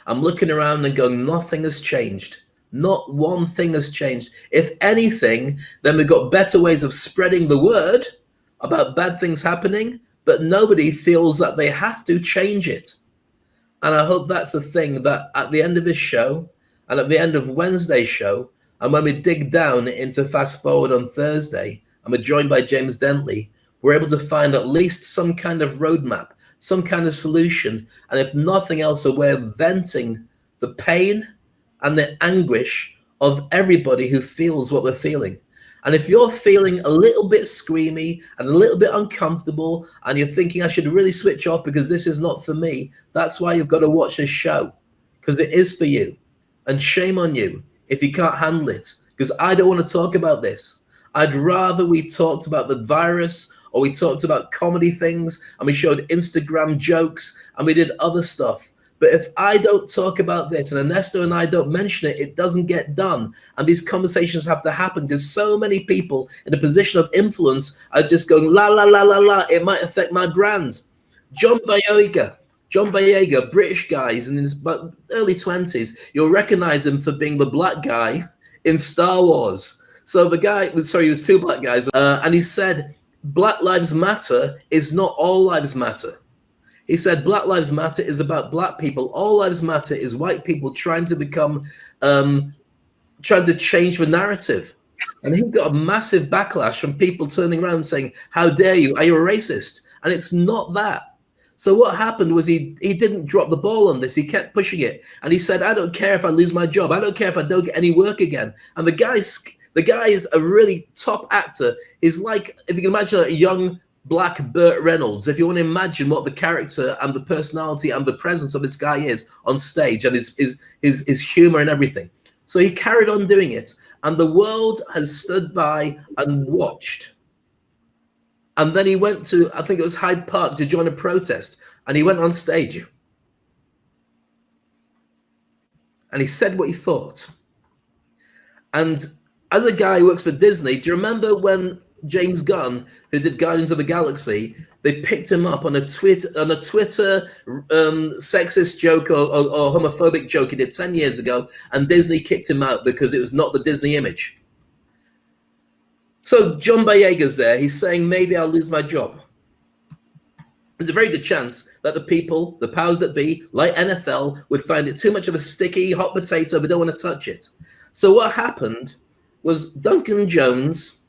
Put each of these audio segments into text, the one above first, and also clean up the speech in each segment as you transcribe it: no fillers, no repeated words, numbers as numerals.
I'm looking around and going, nothing has changed. Not one thing has changed. If anything, then we've got better ways of spreading the word about bad things happening, but nobody feels that they have to change it. And I hope that's the thing, that at the end of this show and at the end of Wednesday's show, and when we dig down into Fast Forward on Thursday, and we're joined by James Dentley, we're able to find at least some kind of roadmap, some kind of solution, and if nothing else, a way of venting the pain and the anguish of everybody who feels what we're feeling. And if you're feeling a little bit screamy and a little bit uncomfortable and you're thinking I should really switch off because this is not for me, that's why you've got to watch this show, because it is for you. And shame on you if you can't handle it, because I don't want to talk about this. I'd rather we talked about the virus, or we talked about comedy things, and we showed Instagram jokes, and we did other stuff. But if I don't talk about this and Ernesto and I don't mention it, it doesn't get done. And these conversations have to happen because so many people in a position of influence are just going, la, la, la, la, la, it might affect my brand. John Boyega, British guys in his early 20s, you'll recognize him for being the black guy in Star Wars. So the guy, sorry, he was two black guys, and he said, Black Lives Matter is not all lives matter. He said, Black Lives Matter is about black people. All lives matter is white people trying to become, trying to change the narrative. And he got a massive backlash from people turning around and saying, how dare you? Are you a racist? And it's not that. So what happened was he didn't drop the ball on this. He kept pushing it. And he said, I don't care if I lose my job. I don't care if I don't get any work again. And the guy is a really top actor. He's like, if you can imagine a young black Burt Reynolds, if you want to imagine what the character and the personality and the presence of this guy is on stage and his humor and everything. So he carried on doing it. And the world has stood by and watched. And then he went to, I think it was Hyde Park, to join a protest. And he went on stage. And he said what he thought. And as a guy who works for Disney, do you remember when James Gunn, who did Guardians of the Galaxy, they picked him up on a Twitter sexist joke or homophobic joke he did 10 years ago, and Disney kicked him out because it was not the Disney image. So John Boyega's there. He's saying, maybe I'll lose my job. There's a very good chance that the people, the powers that be, like NFL, would find it too much of a sticky hot potato. They don't want to touch it. So what happened was Duncan Jones,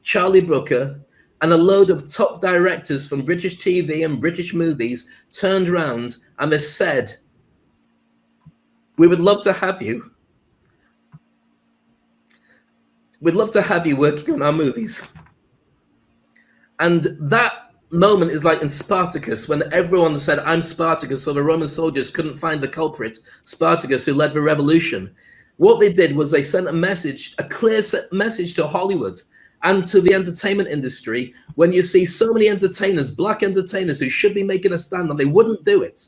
Charlie Brooker, and a load of top directors from British TV and British movies turned around and they said, we would love to have you. We'd love to have you working on our movies. And that moment is like in Spartacus, when everyone said, I'm Spartacus, so the Roman soldiers couldn't find the culprit, Spartacus, who led the revolution. What they did was they sent a message, a clear message to Hollywood and to the entertainment industry. When you see so many entertainers, black entertainers, who should be making a stand and they wouldn't do it,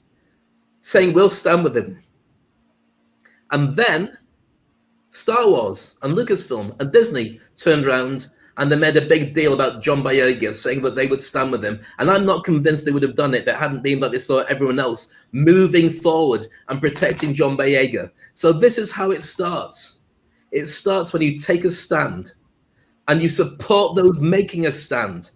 saying, we'll stand with him. And then Star Wars and Lucasfilm and Disney turned around and they made a big deal about John Boyega, saying that they would stand with him. And I'm not convinced they would have done it if it hadn't been that they saw everyone else moving forward and protecting John Boyega. So this is how it starts. It starts when you take a stand and you support those making a stand.